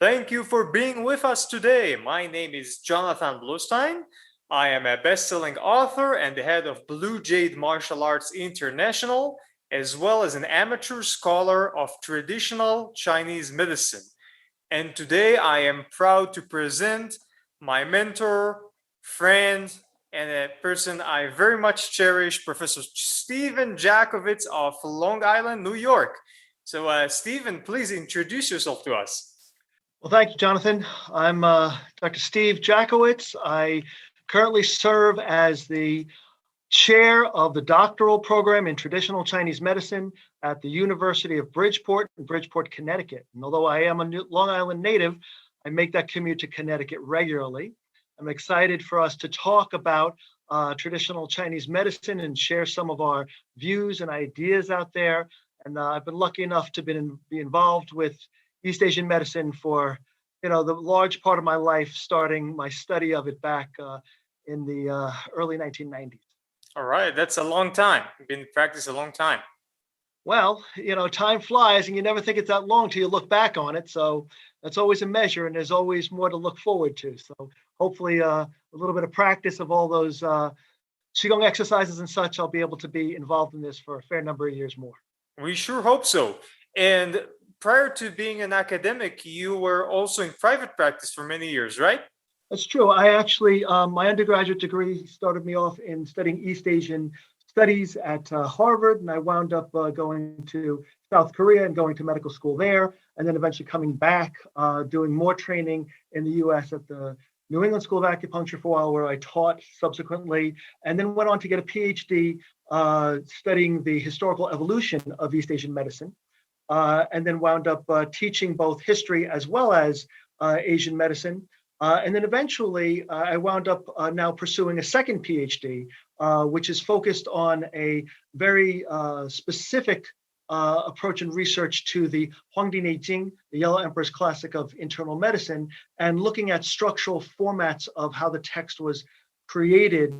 Thank you for being with us today. My name is Jonathan Bluestein. I am a best-selling author and the head of Blue Jade Martial Arts International, as well as an amateur scholar of traditional Chinese medicine. And today I am proud to present my mentor, friend, and a person I very much cherish, Professor Stephen Jackowicz of Long Island, New York. So, Stephen, please introduce yourself to us. Well, thank you, Jonathan. I'm Dr. Steve Jackowicz. I currently serve as the chair of the doctoral program in traditional Chinese medicine at the University of Bridgeport in Bridgeport, Connecticut. And although I am a Long Island native, I make that commute to Connecticut regularly. I'm excited for us to talk about traditional Chinese medicine and share some of our views and ideas out there. And I've been lucky enough to be involved with East Asian medicine for, the large part of my life, starting my study of it back in the early 1990s. All right, that's a long time. You've been in practice a long time. Well, time flies and you never think it's that long till you look back on it. So that's always a measure and there's always more to look forward to. So hopefully a little bit of practice of all those Qigong exercises and such, I'll be able to be involved in this for a fair number of years more. We sure hope so. And prior to being an academic, you were also in private practice for many years, right? That's true. I actually, my undergraduate degree started me off in studying East Asian studies at Harvard, and I wound up going to South Korea and going to medical school there, and then eventually coming back, doing more training in the US at the New England School of Acupuncture for a while, where I taught subsequently, and then went on to get a PhD studying the historical evolution of East Asian medicine. And then wound up teaching both history as well as Asian medicine. And then eventually I wound up now pursuing a second PhD, which is focused on a very specific approach and research to the Huangdi Neijing, the Yellow Emperor's Classic of Internal Medicine, and looking at structural formats of how the text was created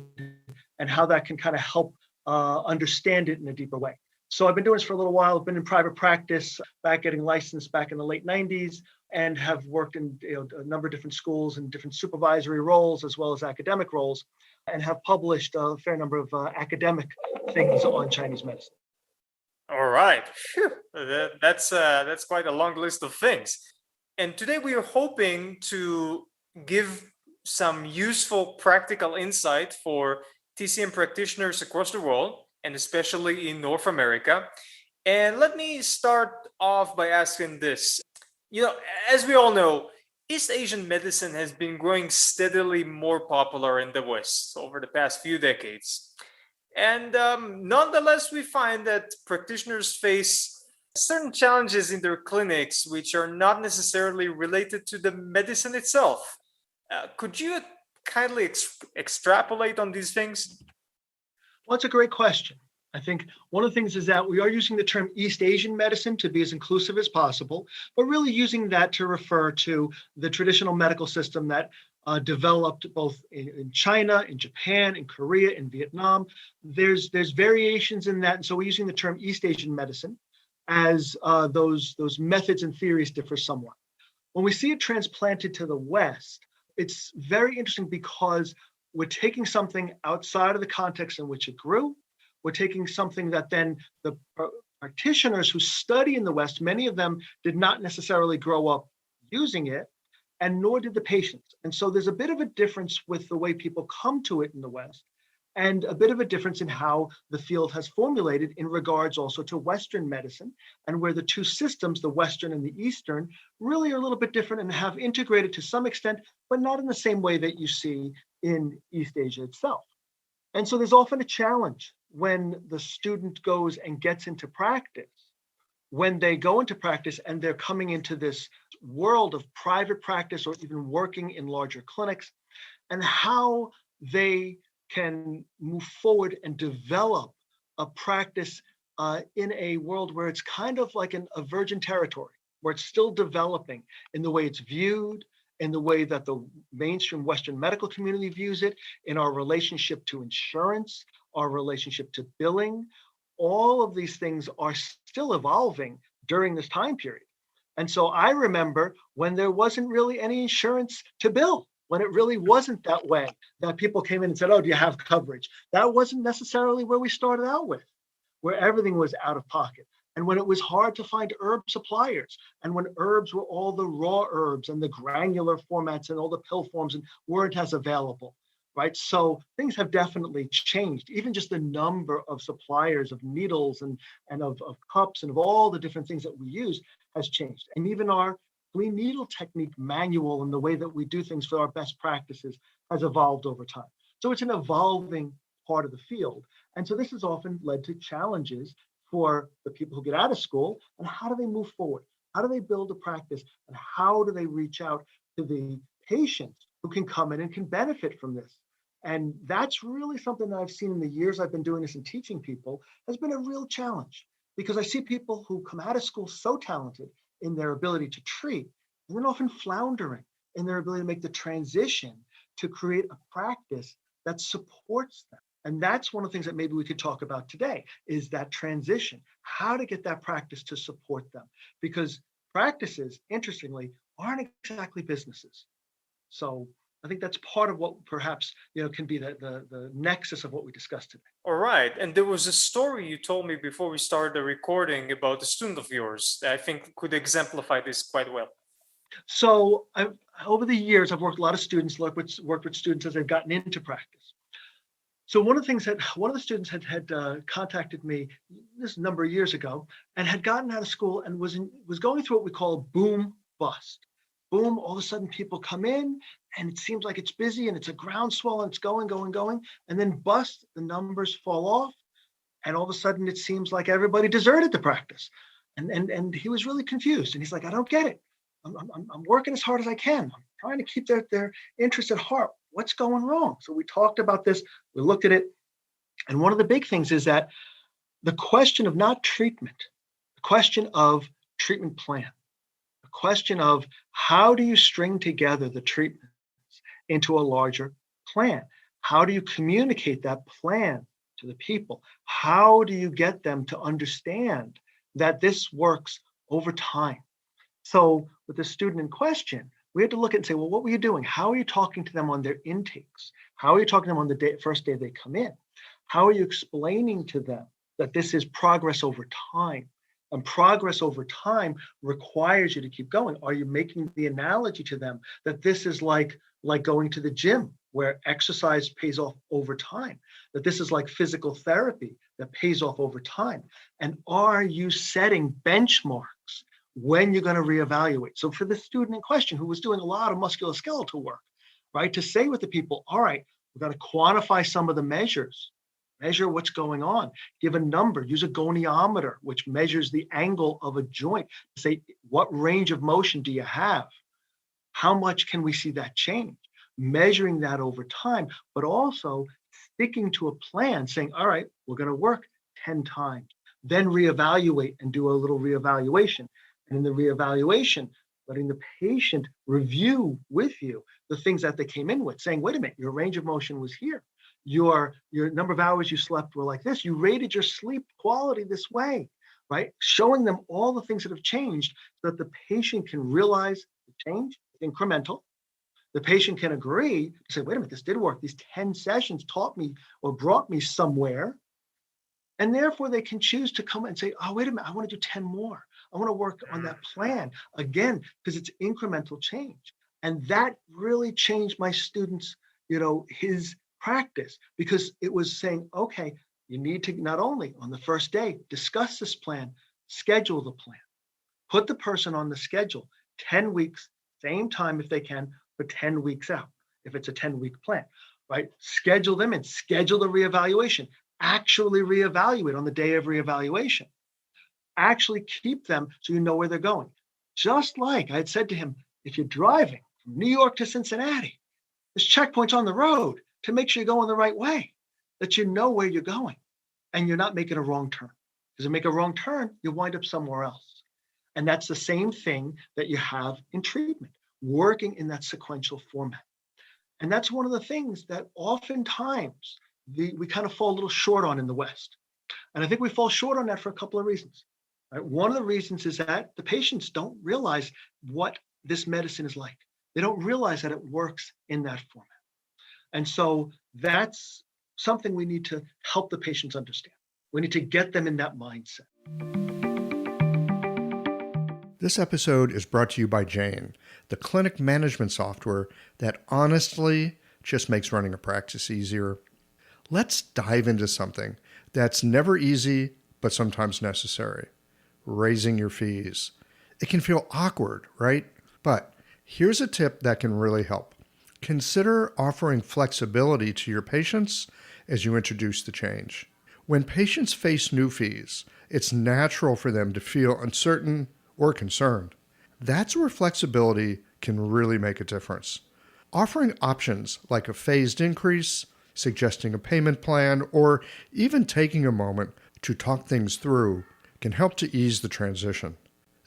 and how that can kind of help understand it in a deeper way. So I've been doing this for a little while. I've been in private practice, getting licensed back in the late 90s, and have worked in a number of different schools and different supervisory roles as well as academic roles, and have published a fair number of academic things on Chinese medicine. All right, that's quite a long list of things. And today we are hoping to give some useful practical insight for TCM practitioners across the world, and especially in North America. And let me start off by asking this. As we all know, East Asian medicine has been growing steadily more popular in the West over the past few decades. And nonetheless, we find that practitioners face certain challenges in their clinics, which are not necessarily related to the medicine itself. Could you kindly extrapolate on these things? Well, that's a great question. I think one of the things is that we are using the term East Asian medicine to be as inclusive as possible, but really using that to refer to the traditional medical system that developed both in China, in Japan, in Korea, in Vietnam. There's variations in that. And so we're using the term East Asian medicine as those methods and theories differ somewhat. When we see it transplanted to the West, it's very interesting because we're taking something outside of the context in which it grew. We're taking something that then the practitioners who study in the West, many of them did not necessarily grow up using it, and nor did the patients. And so there's a bit of a difference with the way people come to it in the West, and a bit of a difference in how the field has formulated in regards also to Western medicine, and where the two systems, the Western and the Eastern, really are a little bit different and have integrated to some extent, but not in the same way that you see in East Asia itself. And so there's often a challenge when the student goes and gets into practice, when they go into practice and they're coming into this world of private practice or even working in larger clinics, and how they can move forward and develop a practice in a world where it's kind of like a virgin territory, where it's still developing in the way it's viewed, in the way that the mainstream Western medical community views it, in our relationship to insurance, our relationship to billing. All of these things are still evolving during this time period. And so I remember when there wasn't really any insurance to bill, when it really wasn't that way, that people came in and said, oh, do you have coverage? That wasn't necessarily where we started out with, where everything was out of pocket. And when it was hard to find herb suppliers, and when herbs were all the raw herbs and the granular formats and all the pill forms and weren't as available, right? So things have definitely changed. Even just the number of suppliers of needles and of cups and of all the different things that we use has changed. And even our clean needle technique manual and the way that we do things for our best practices has evolved over time. So it's an evolving part of the field. And so this has often led to challenges for the people who get out of school, and how do they move forward? How do they build a practice? And how do they reach out to the patients who can come in and can benefit from this? And that's really something that I've seen in the years I've been doing this and teaching people has been a real challenge, because I see people who come out of school so talented in their ability to treat, and then often floundering in their ability to make the transition to create a practice that supports them. And that's one of the things that maybe we could talk about today, is that transition, how to get that practice to support them. Because practices, interestingly, aren't exactly businesses. So I think that's part of what perhaps can be the nexus of what we discussed today. All right. And there was a story you told me before we started the recording about a student of yours that I think could exemplify this quite well. So over the years, I've worked with a lot of students, worked with students as they've gotten into practice. So one of the things that one of the students had contacted me this number of years ago, and had gotten out of school and was going through what we call boom bust. Boom, all of a sudden people come in and it seems like it's busy and it's a groundswell and it's going. And then bust, the numbers fall off. And all of a sudden it seems like everybody deserted the practice. And he was really confused. And he's like, I don't get it. I'm working as hard as I can. I'm trying to keep their interest at heart. What's going wrong? So we talked about this, we looked at it. And one of the big things is that the question of not treatment, the question of treatment plan, the question of how do you string together the treatments into a larger plan? How do you communicate that plan to the people? How do you get them to understand that this works over time? So with the student in question, we had to look at and say, well, what were you doing? How are you talking to them on their intakes? How are you talking to them on the first day they come in? How are you explaining to them that this is progress over time? And progress over time requires you to keep going. Are you making the analogy to them that this is like going to the gym, where exercise pays off over time, that this is like physical therapy that pays off over time? And are you setting benchmarks when you're going to reevaluate? So for the student in question, who was doing a lot of musculoskeletal work, right, to say with the people, all right, we've got to quantify some of the measures, measure what's going on, give a number, use a goniometer, which measures the angle of a joint, to say, what range of motion do you have? How much can we see that change? Measuring that over time, but also sticking to a plan, saying, all right, we're going to work 10 times, then reevaluate and do a little reevaluation. And in the reevaluation, letting the patient review with you the things that they came in with, saying, wait a minute, your range of motion was here. Your number of hours you slept were like this. You rated your sleep quality this way, right? Showing them all the things that have changed so that the patient can realize the change, incremental. The patient can agree to say, wait a minute, this did work. These 10 sessions taught me or brought me somewhere. And therefore they can choose to come and say, oh, wait a minute, I want to do 10 more. I want to work on that plan again, because it's incremental change. And that really changed my students, his practice, because it was saying, okay, you need to not only on the first day discuss this plan, schedule the plan, put the person on the schedule, 10 weeks, same time if they can, for 10 weeks out, if it's a 10-week plan, right? Schedule them and schedule the reevaluation, actually reevaluate on the day of reevaluation, actually keep them so you know where they're going. Just like I had said to him, if you're driving from New York to Cincinnati, there's checkpoints on the road to make sure you're going the right way, that you know where you're going and you're not making a wrong turn. Because if you make a wrong turn, you wind up somewhere else. And that's the same thing that you have in treatment, working in that sequential format. And that's one of the things that oftentimes we kind of fall a little short on in the West. And I think we fall short on that for a couple of reasons. Right? One of the reasons is that the patients don't realize what this medicine is like. They don't realize that it works in that format. And so that's something we need to help the patients understand. We need to get them in that mindset. This episode is brought to you by Jane, the clinic management software that honestly just makes running a practice easier. Let's dive into something that's never easy, but sometimes necessary: raising your fees. It can feel awkward, right? But here's a tip that can really help. Consider offering flexibility to your patients as you introduce the change. When patients face new fees, it's natural for them to feel uncertain or concerned. That's where flexibility can really make a difference. Offering options like a phased increase, suggesting a payment plan, or even taking a moment to talk things through can help to ease the transition.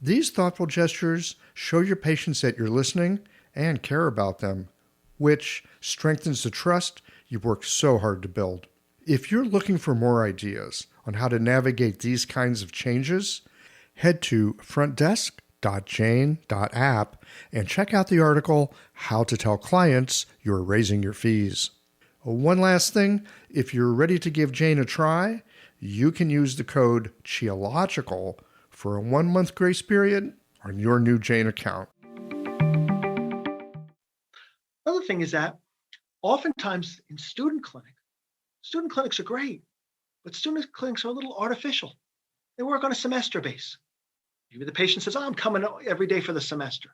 These thoughtful gestures show your patients that you're listening and care about them, which strengthens the trust you've worked so hard to build. If you're looking for more ideas on how to navigate these kinds of changes, head to frontdesk.jane.app and check out the article, How to Tell Clients You're Raising Your Fees. One last thing, if you're ready to give Jane a try, you can use the code QAJ1.9 for a 1-month grace period on your new Jane account. Another thing is that oftentimes in student clinics are great, but student clinics are a little artificial. They work on a semester base. Maybe the patient says, I'm coming every day for the semester.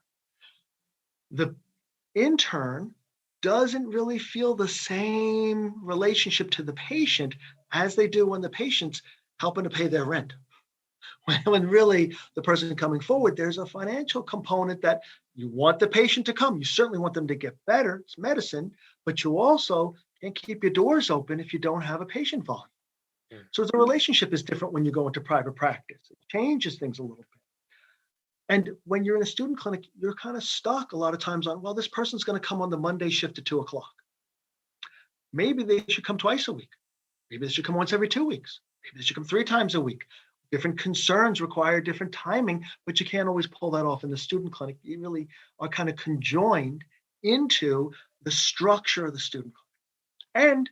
The intern doesn't really feel the same relationship to the patient as they do when the patient's helping to pay their rent. When really the person coming forward, there's a financial component that you want the patient to come. You certainly want them to get better. It's medicine, but you also can't keep your doors open if you don't have a patient volume. So the relationship is different when you go into private practice. It changes things a little bit. And when you're in a student clinic, you're kind of stuck a lot of times on, well, this person's going to come on the Monday shift at 2:00. Maybe they should come twice a week. Maybe they should come once every 2 weeks. Maybe they should come 3 times a week. Different concerns require different timing, but you can't always pull that off in the student clinic. You really are kind of conjoined into the structure of the student clinic. And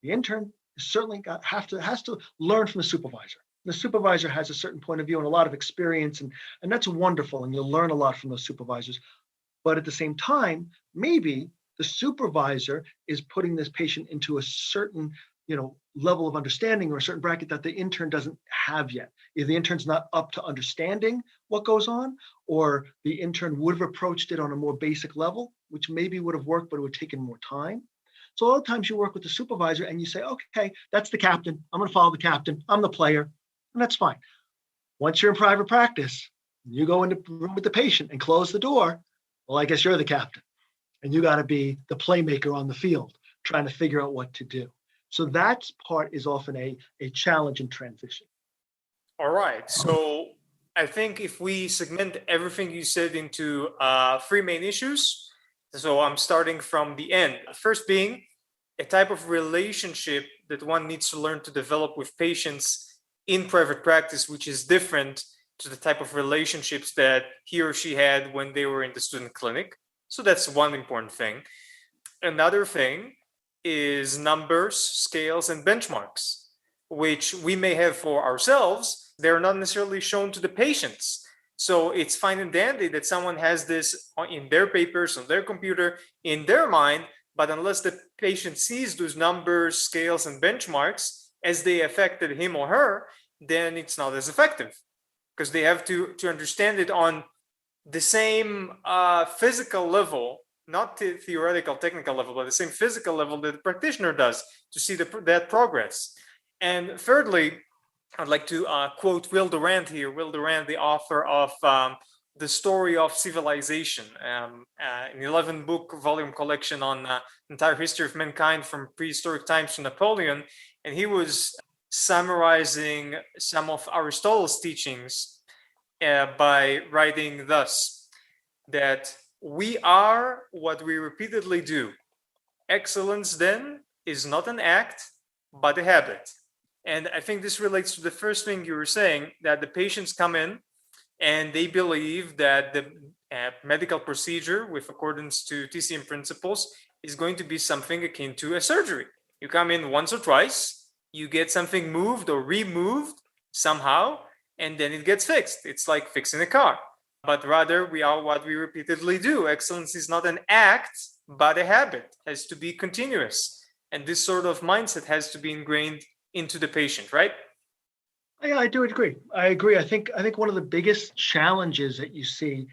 the intern certainly has to learn from the supervisor. The supervisor has a certain point of view and a lot of experience, and that's wonderful, and you'll learn a lot from those supervisors. But at the same time, maybe the supervisor is putting this patient into a certain level of understanding or a certain bracket that the intern doesn't have yet. Either the intern's not up to understanding what goes on, or the intern would have approached it on a more basic level, which maybe would have worked, but it would have taken more time. So a lot of times you work with the supervisor and you say, okay, that's the captain. I'm going to follow the captain. I'm the player. And that's fine. Once you're in private practice, you go into the room with the patient and close the door. Well, I guess you're the captain. And you got to be the playmaker on the field, trying to figure out what to do. So that part is often a challenge in transition. All right. So I think if we segment everything you said into 3 main issues, so I'm starting from the end. First being a type of relationship that one needs to learn to develop with patients in private practice, which is different to the type of relationships that he or she had when they were in the student clinic. So that's one important thing. Another thing is numbers, scales, and benchmarks, which we may have for ourselves. They're not necessarily shown to the patients. So it's fine and dandy that someone has this in their papers, on their computer, in their mind, but unless the patient sees those numbers, scales, and benchmarks as they affected him or her, then it's not as effective, because they have to understand it on the same physical level, not the theoretical, technical level, but the same physical level that the practitioner does to see that progress. And thirdly, I'd like to quote Will Durant here. Will Durant, the author of The Story of Civilization, an 11-book volume collection on the entire history of mankind from prehistoric times to Napoleon. And he was summarizing some of Aristotle's teachings by writing thus, that we are what we repeatedly do. Excellence then is not an act, but a habit. And I think this relates to the first thing you were saying, that the patients come in and they believe that the medical procedure, with accordance to TCM principles, is going to be something akin to a surgery. You come in once or twice, you get something moved or removed somehow, and then it gets fixed. It's like fixing a car. But rather, we are what we repeatedly do. Excellence is not an act, but a habit. It has to be continuous. And this sort of mindset has to be ingrained into the patient, right? Yeah, I do agree. I agree. I think one of the biggest challenges that you see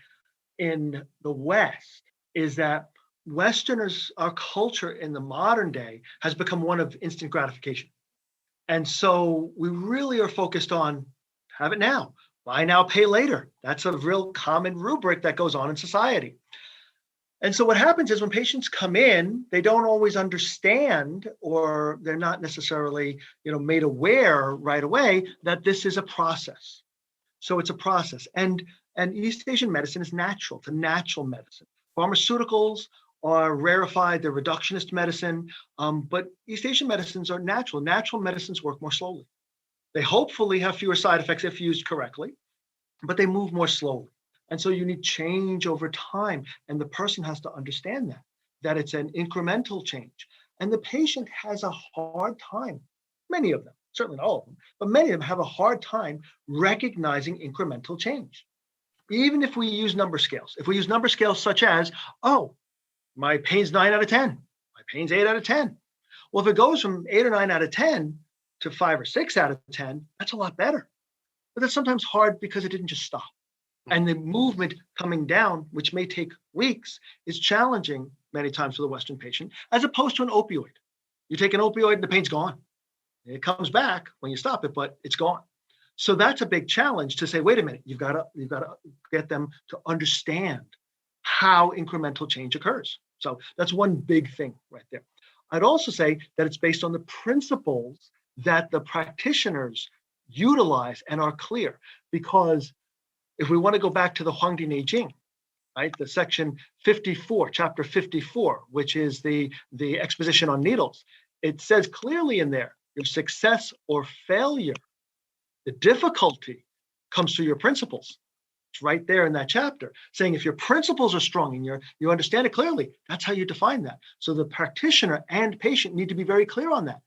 in the West is that Westerners, our culture in the modern day has become one of instant gratification. And so we really are focused on have it now, buy now, pay later. That's a real common rubric that goes on in society. And so what happens is when patients come in, they don't always understand, or they're not necessarily, made aware right away that this is a process. So it's a process. And East Asian medicine is natural. It's a natural medicine. Pharmaceuticals are rarefied, they're reductionist medicine, but East Asian medicines are natural. Natural medicines work more slowly. They hopefully have fewer side effects if used correctly, but they move more slowly. And so you need change over time. And the person has to understand that it's an incremental change. And the patient has a hard time, many of them, certainly not all of them, but many of them have a hard time recognizing incremental change. Even if we use number scales, such as, oh, my pain's 9 out of 10, my pain's 8 out of 10. Well, if it goes from 8 or 9 out of 10 to 5 or 6 out of 10, that's a lot better. But that's sometimes hard because it didn't just stop. And the movement coming down, which may take weeks, is challenging many times for the Western patient, as opposed to an opioid. You take an opioid and the pain's gone. It comes back when you stop it, but it's gone. So that's a big challenge to say, wait a minute, you've got to get them to understand how incremental change occurs. So that's one big thing right there. I'd also say that it's based on the principles that the practitioners utilize and are clear, because if we want to go back to the Huangdi Neijing, right, the section 54, chapter 54, which is the exposition on needles, it says clearly in there, your success or failure, the difficulty comes through your principles. It's right there in that chapter, saying if your principles are strong and you understand it clearly, that's how you define that. So the practitioner and patient need to be very clear on that.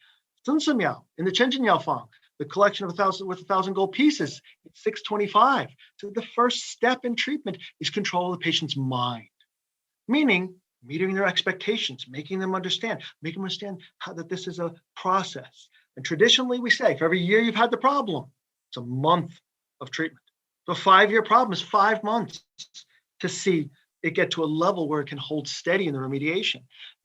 Sun Sum Yao in the Chenjin Yao Fang, the collection of 1,000 gold pieces, it's 625. So the first step in treatment is control of the patient's mind, meaning meeting their expectations, making them understand how that this is a process. And traditionally we say, for every year you've had the problem, it's a month of treatment. So a 5-year problem is 5 months to see it get to a level where it can hold steady in the remediation.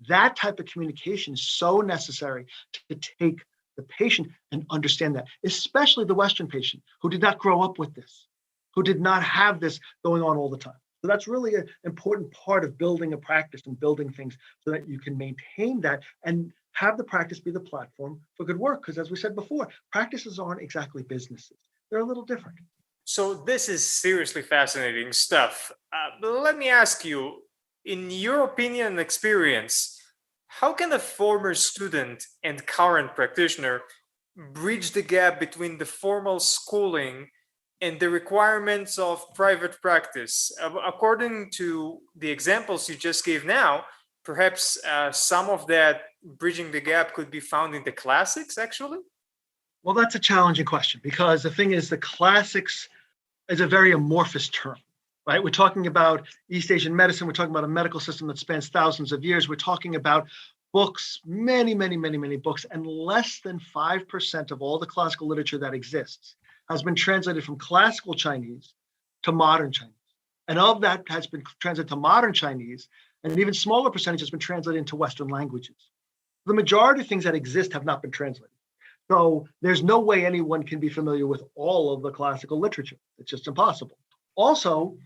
That type of communication is so necessary to take the patient and understand that, especially the Western patient who did not grow up with this, who did not have this going on all the time. So that's really an important part of building a practice and building things so that you can maintain that and have the practice be the platform for good work. Because as we said before, practices aren't exactly businesses. They're a little different. So this is seriously fascinating stuff. Let me ask you, in your opinion and experience, how can a former student and current practitioner bridge the gap between the formal schooling and the requirements of private practice? According to the examples you just gave now, perhaps some of that bridging the gap could be found in the classics, actually? Well, that's a challenging question, because the thing is, the classics is a very amorphous term, right? We're talking about East Asian medicine. We're talking about a medical system that spans thousands of years. We're talking about books, many, many, many, many books, and less than 5% of all the classical literature that exists has been translated from classical Chinese to modern Chinese. And of that has been translated to modern Chinese, and an even smaller percentage has been translated into Western languages. The majority of things that exist have not been translated. So there's no way anyone can be familiar with all of the classical literature. It's just impossible. Also,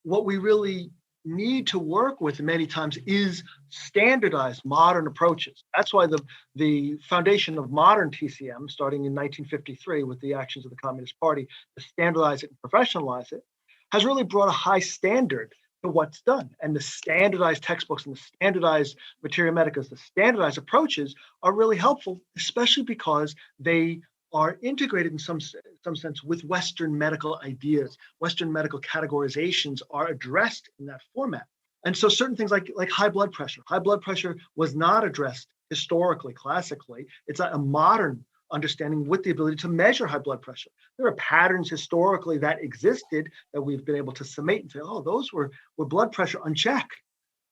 what we really need to work with many times is standardized modern approaches. That's why the foundation of modern TCM, starting in 1953 with the actions of the Communist Party to standardize it and professionalize it, has really brought a high standard to what's done. And the standardized textbooks and the standardized materia medicas, the standardized approaches are really helpful, especially because they are integrated in some sense with Western medical ideas. Western medical categorizations are addressed in that format. And so certain things like high blood pressure. High blood pressure was not addressed historically, classically. It's a modern understanding with the ability to measure high blood pressure. There are patterns historically that existed that we've been able to summate and say, oh, those were blood pressure unchecked,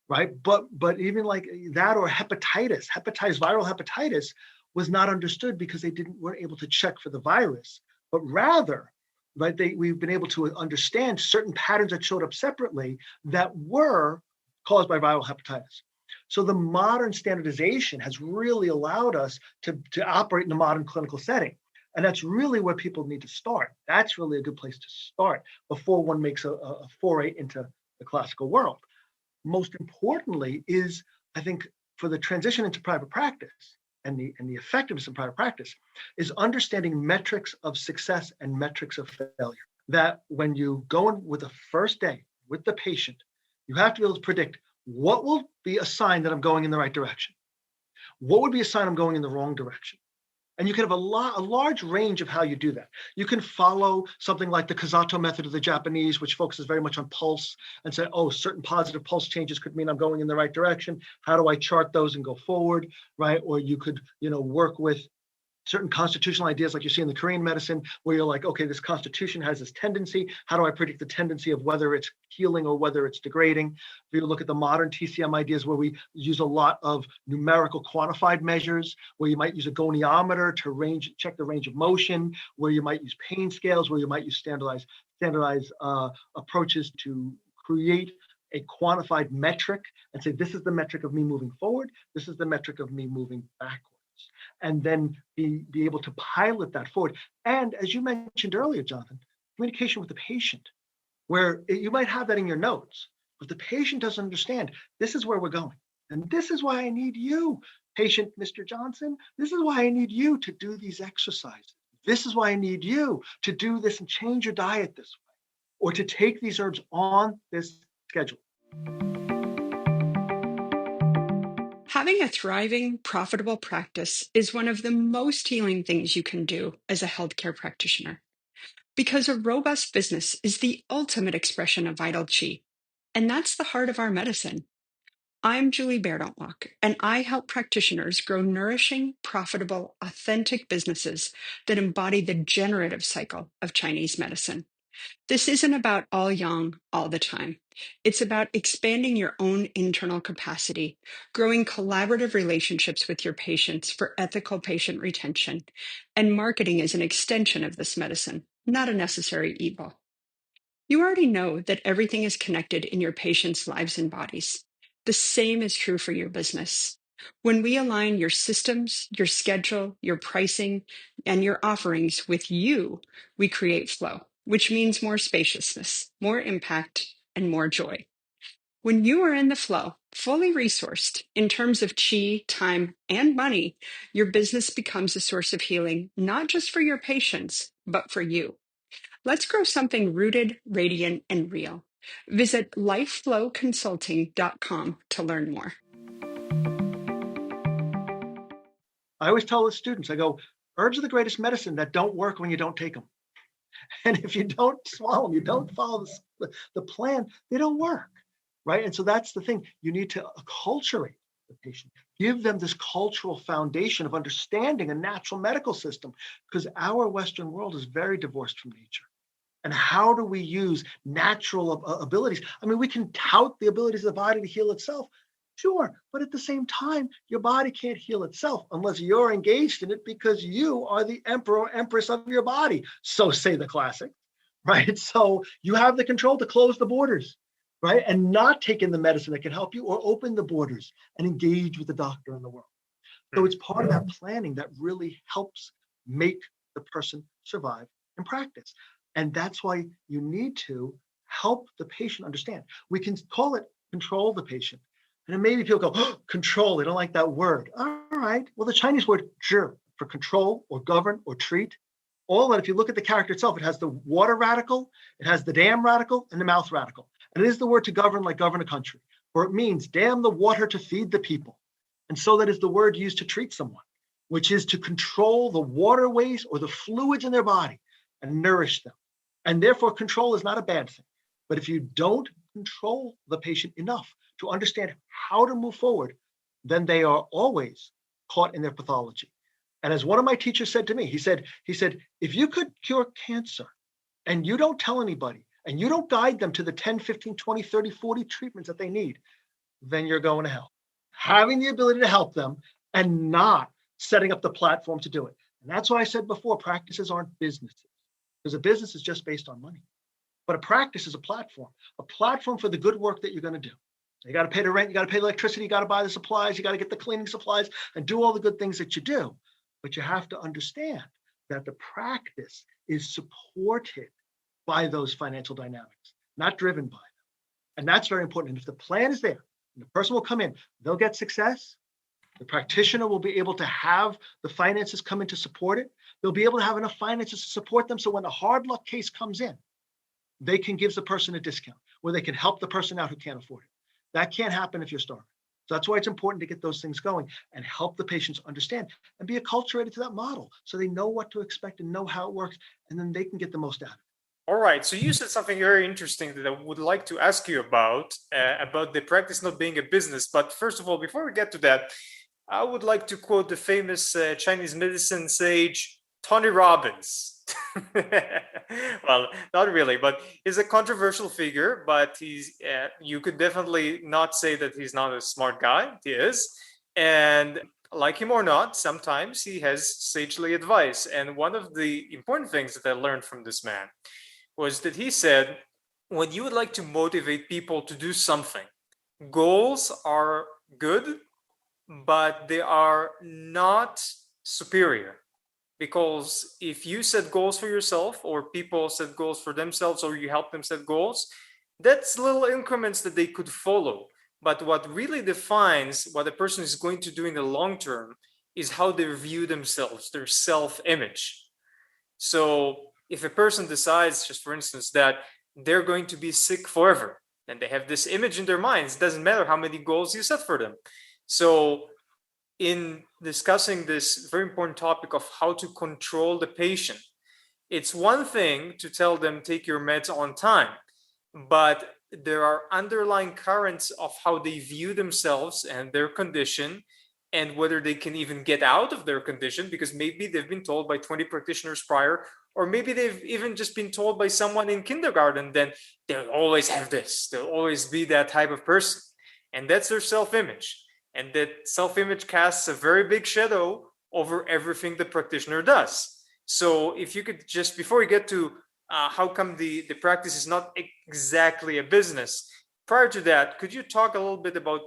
right? But even like that, or viral hepatitis was not understood because they weren't able to check for the virus, but rather, right, we've been able to understand certain patterns that showed up separately that were caused by viral hepatitis. So the modern standardization has really allowed us to operate in a modern clinical setting. And that's really where people need to start. That's really a good place to start before one makes a foray into the classical world. Most importantly is, I think, for the transition into private practice and the effectiveness of private practice, is understanding metrics of success and metrics of failure. That when you go in with the first day with the patient, you have to be able to predict what will be a sign that I'm going in the right direction. What would be a sign I'm going in the wrong direction? And you can have a large range of how you do that. You can follow something like the Kazato method of the Japanese, which focuses very much on pulse, and say, oh, certain positive pulse changes could mean I'm going in the right direction. How do I chart those and go forward, right? Or you could, work with certain constitutional ideas like you see in the Korean medicine, where you're like, okay, this constitution has this tendency. How do I predict the tendency of whether it's healing or whether it's degrading? If you look at the modern TCM ideas, where we use a lot of numerical quantified measures, where you might use a goniometer to check the range of motion, where you might use pain scales, where you might use standardized approaches to create a quantified metric and say, this is the metric of me moving forward. This is the metric of me moving backwards. And then be able to pilot that forward. And as you mentioned earlier, Jonathan, communication with the patient, where you might have that in your notes, but the patient doesn't understand, this is where we're going. And this is why I need you, patient Mr. Johnson. This is why I need you to do these exercises. This is why I need you to do this and change your diet this way, or to take these herbs on this schedule. Having a thriving, profitable practice is one of the most healing things you can do as a healthcare practitioner, because a robust business is the ultimate expression of vital chi, and that's the heart of our medicine. I'm Julie Bairdontlock, and I help practitioners grow nourishing, profitable, authentic businesses that embody the generative cycle of Chinese medicine. This isn't about all yang all the time. It's about expanding your own internal capacity, growing collaborative relationships with your patients for ethical patient retention, and marketing as an extension of this medicine, not a necessary evil. You already know that everything is connected in your patients' lives and bodies. The same is true for your business. When we align your systems, your schedule, your pricing, and your offerings with you, we create flow, which means more spaciousness, more impact, and more joy. When you are in the flow, fully resourced in terms of chi, time, and money, your business becomes a source of healing, not just for your patients, but for you. Let's grow something rooted, radiant, and real. Visit lifeflowconsulting.com to learn more. I always tell the students, I go, herbs are the greatest medicine that don't work when you don't take them. And if you don't swallow them, you don't follow the plan, they don't work, right? And so that's the thing. You need to acculturate the patient, give them this cultural foundation of understanding a natural medical system, because our Western world is very divorced from nature. And how do we use natural abilities? I mean, we can tout the abilities of the body to heal itself. Sure, but at the same time, your body can't heal itself unless you're engaged in it, because you are the emperor or empress of your body. So say the classic, right? So you have the control to close the borders, right? And not take in the medicine that can help you, or open the borders and engage with the doctor in the world. So it's part of that planning that really helps make the person survive in practice. And that's why you need to help the patient understand. We can call it control the patient. And then maybe people go, oh, control, they don't like that word. All right, well, the Chinese word zhi for control or govern or treat, all that, if you look at the character itself, it has the water radical, it has the dam radical, and the mouth radical. And it is the word to govern, like govern a country, or it means dam the water to feed the people. And so that is the word used to treat someone. which is to control the waterways or the fluids in their body and nourish them. And therefore, control is not a bad thing. But if you don't control the patient enough to understand how to move forward, then they are always caught in their pathology. And as one of my teachers said to me, he said, if you could cure cancer and you don't tell anybody and you don't guide them to the 10, 15, 20, 30, 40 treatments that they need, then you're going to hell. Having the ability to help them and not setting up the platform to do it. And that's why I said before, practices aren't businesses, because a business is just based on money. But a practice is a platform for the good work that you're going to do. You got to pay the rent, you got to pay the electricity, you got to buy the supplies, you got to get the cleaning supplies and do all the good things that you do. But you have to understand that the practice is supported by those financial dynamics, not driven by them. And that's very important. And if the plan is there, and the person will come in, they'll get success. The practitioner will be able to have the finances come in to support it. They'll be able to have enough finances to support them. So when the hard luck case comes in, they can give the person a discount, where they can help the person out who can't afford it. That can't happen if you're starving. So that's why it's important to get those things going and help the patients understand and be acculturated to that model so they know what to expect and know how it works, and then they can get the most out of it. All right. So you said something very interesting that I would like to ask you about the practice not being a business. But first of all, before we get to that, I would like to quote the famous Chinese medicine sage, Tony Robbins. Well, not really, but he's a controversial figure, but you could definitely not say that he's not a smart guy. He is. And like him or not, sometimes he has sagely advice. And one of the important things that I learned from this man was that he said, when you would like to motivate people to do something, goals are good, but they are not superior. Because if you set goals for yourself, or people set goals for themselves, or you help them set goals, that's little increments that they could follow. But what really defines what a person is going to do in the long term is how they view themselves, their self-image. So if a person decides, just for instance, that they're going to be sick forever, and they have this image in their minds, it doesn't matter how many goals you set for them. So in discussing this very important topic of how to control the patient, it's one thing to tell them take your meds on time, but there are underlying currents of how they view themselves and their condition, and whether they can even get out of their condition, because maybe they've been told by 20 practitioners prior, or maybe they've even just been told by someone in kindergarten, then they'll always have this, they'll always be that type of person. And that's their self-image. And that self-image casts a very big shadow over everything the practitioner does. So if you could just, before we get to how come the practice is not exactly a business, prior to that, could you talk a little bit about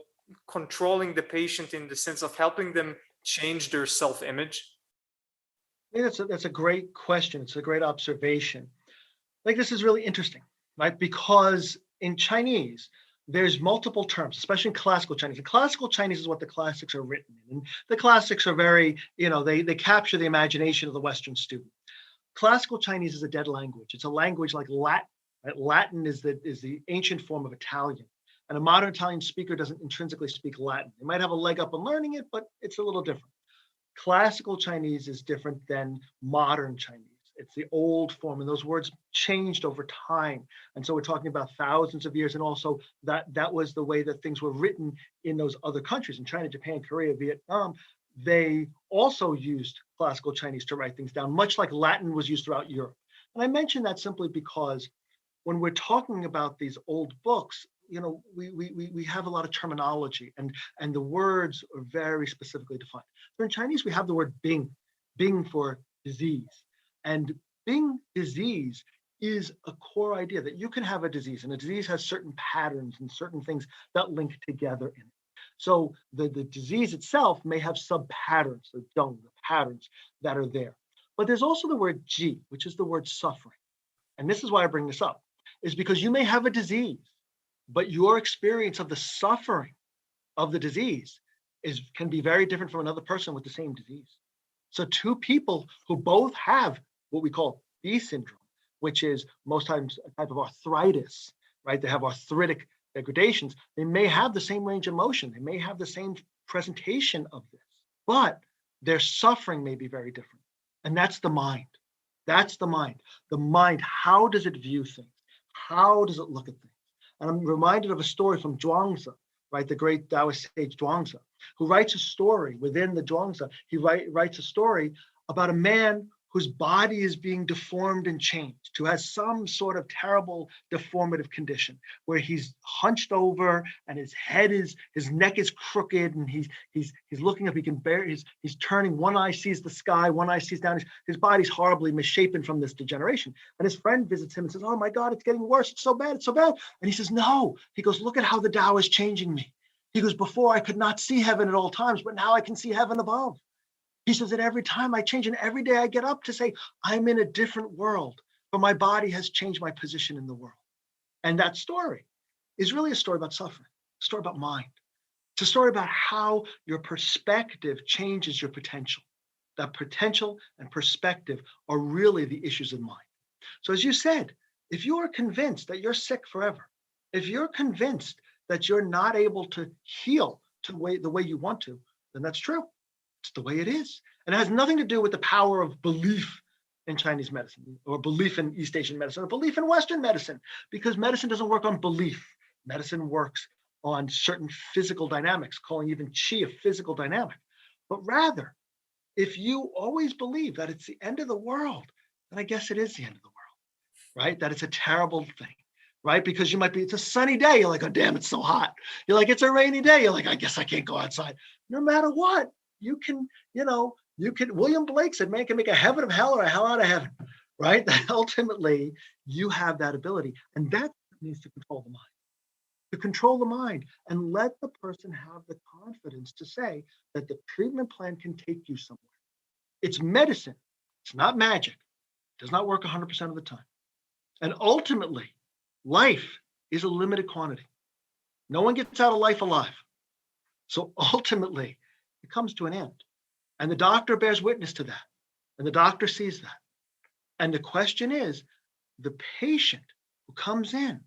controlling the patient in the sense of helping them change their self-image? I think that's a great question. It's a great observation. I think this is really interesting, right? Because in Chinese, there's multiple terms, especially in classical Chinese. And classical Chinese is what the classics are written in. And the classics are very, they capture the imagination of the Western student. Classical Chinese is a dead language. It's a language like Latin. Right? Latin is the ancient form of Italian. And a modern Italian speaker doesn't intrinsically speak Latin. They might have a leg up on learning it, but it's a little different. Classical Chinese is different than modern Chinese. It's the old form, and those words changed over time. And so we're talking about thousands of years, and also that was the way that things were written in those other countries, in China, Japan, Korea, Vietnam. They also used classical Chinese to write things down, much like Latin was used throughout Europe. And I mention that simply because when we're talking about these old books, we have a lot of terminology, and the words are very specifically defined. So in Chinese, we have the word bing for disease. And Bing disease is a core idea that you can have a disease, and a disease has certain patterns and certain things that link together in it. So the disease itself may have sub-patterns, the patterns that are there. But there's also the word ji, which is the word suffering. And this is why I bring this up, is because you may have a disease, but your experience of the suffering of the disease can be very different from another person with the same disease. So two people who both have what we call B syndrome, which is most times a type of arthritis, right? They have arthritic degradations. They may have the same range of motion. They may have the same presentation of this, but Their suffering may be very different. And that's the mind. That's the mind. The mind, how does it view things? How does it look at things? And I'm reminded of a story from Zhuangzi, right? The great Taoist sage Zhuangzi, who writes a story within the Zhuangzi. He writes a story about a man whose body is being deformed and changed, who has some sort of terrible deformative condition where he's hunched over and his neck is crooked and he's looking up, he can bear, he's turning, one eye sees the sky, one eye sees down, his body's horribly misshapen from this degeneration. And his friend visits him and says, oh my God, it's getting worse, it's so bad, it's so bad. And he says, no, he goes, look at how the Tao is changing me. He goes, before I could not see heaven at all times, but now I can see heaven above. He says that every time I change and every day I get up to say, I'm in a different world, but my body has changed my position in the world. And that story is really a story about suffering, a story about mind. It's a story about how your perspective changes your potential. That potential and perspective are really the issues of mind. So as you said, if you are convinced that you're sick forever, if you're convinced that you're not able to heal the way you want to, then that's true. It's the way it is. And it has nothing to do with the power of belief in Chinese medicine or belief in East Asian medicine or belief in Western medicine, because medicine doesn't work on belief. Medicine works on certain physical dynamics, calling even qi a physical dynamic. But rather, if you always believe that it's the end of the world, then I guess it is the end of the world, right? That it's a terrible thing, right? Because it's a sunny day. You're like, oh, damn, it's so hot. You're like, it's a rainy day. You're like, I guess I can't go outside. No matter what, you can, William Blake said, man can make a heaven of hell or a hell out of heaven, right? That ultimately you have that ability. And that needs to control the mind. To control the mind and let the person have the confidence to say that the treatment plan can take you somewhere. It's medicine. It's not magic. It does not work 100% of the time. And ultimately, life is a limited quantity. No one gets out of life alive. So ultimately, it comes to an end. And the doctor bears witness to that. And the doctor sees that. And the question is, the patient who comes in,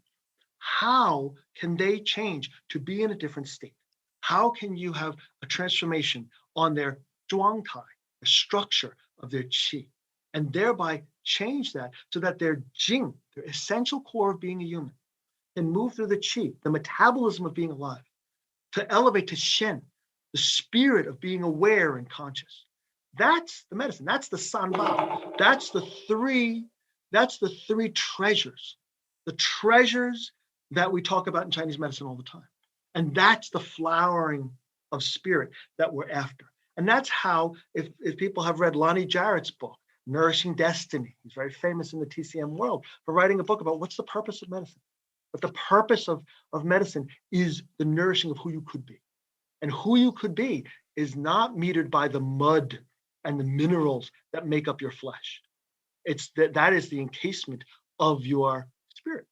how can they change to be in a different state? How can you have a transformation on their zhuangtai, the structure of their qi, and thereby change that so that their jing, their essential core of being a human, can move through the qi, the metabolism of being alive, to elevate to shen, the spirit of being aware and conscious. That's the medicine. That's the sanba. That's the three treasures. The treasures that we talk about in Chinese medicine all the time. And that's the flowering of spirit that we're after. And that's how, if people have read Lonnie Jarrett's book, Nourishing Destiny, he's very famous in the TCM world for writing a book about what's the purpose of medicine. But the purpose of medicine is the nourishing of who you could be. And who you could be is not metered by the mud and the minerals that make up your flesh. It's that is the encasement of your spirit.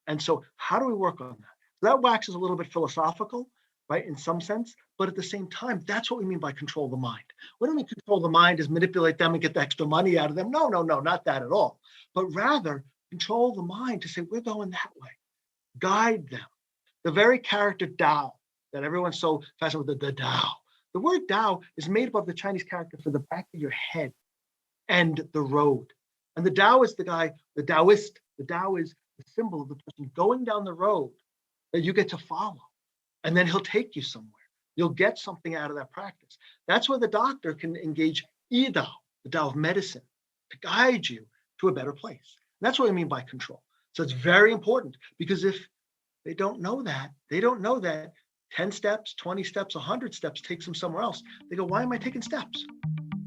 And so how do we work on that? That waxes a little bit philosophical, right, in some sense, but at the same time, that's what we mean by control the mind. We don't mean control the mind as manipulate them and get the extra money out of them. No, not that at all. But rather control the mind to say, we're going that way. Guide them. The very character Tao that everyone's so fascinated with, the Tao. The word Tao is made up of the Chinese character for the back of your head and the road. And the Tao is the guy, the Taoist. The Tao is the symbol of the person going down the road that you get to follow. And then he'll take you somewhere. You'll get something out of that practice. That's where the doctor can engage Yi Dao, the Tao of medicine, to guide you to a better place. And that's what I mean by control. So it's very important, because if they don't know that 10 steps, 20 steps, 100 steps takes them somewhere else. They go, why am I taking steps?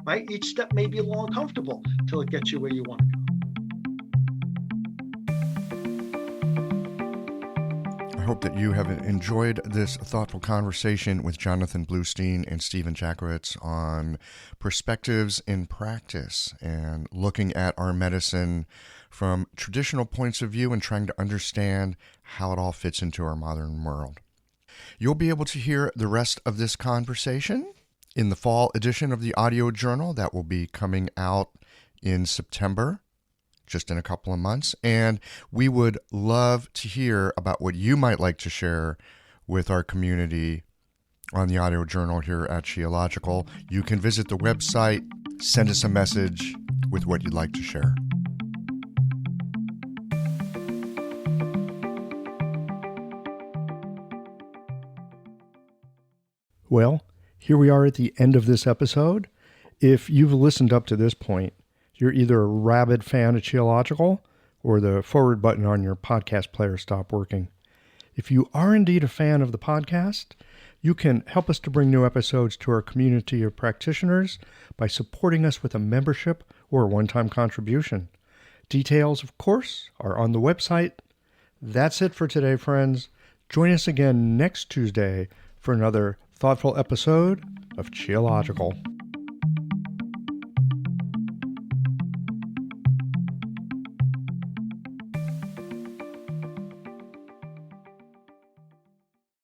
Right? Each step may be a little uncomfortable till it gets you where you want to go. I hope that you have enjoyed this thoughtful conversation with Jonathan Bluestein and Stephen Jackowicz on perspectives in practice and looking at our medicine from traditional points of view and trying to understand how it all fits into our modern world. You'll be able to hear the rest of this conversation in the fall edition of the audio journal that will be coming out in September, just in a couple of months. And we would love to hear about what you might like to share with our community on the audio journal here at Geological. You can visit the website, send us a message with what you'd like to share. Well, here we are at the end of this episode. If you've listened up to this point, you're either a rabid fan of Geological or the forward button on your podcast player stopped working. If you are indeed a fan of the podcast, you can help us to bring new episodes to our community of practitioners by supporting us with a membership or a one-time contribution. Details, of course, are on the website. That's it for today, friends. Join us again next Tuesday for another thoughtful episode of Geological.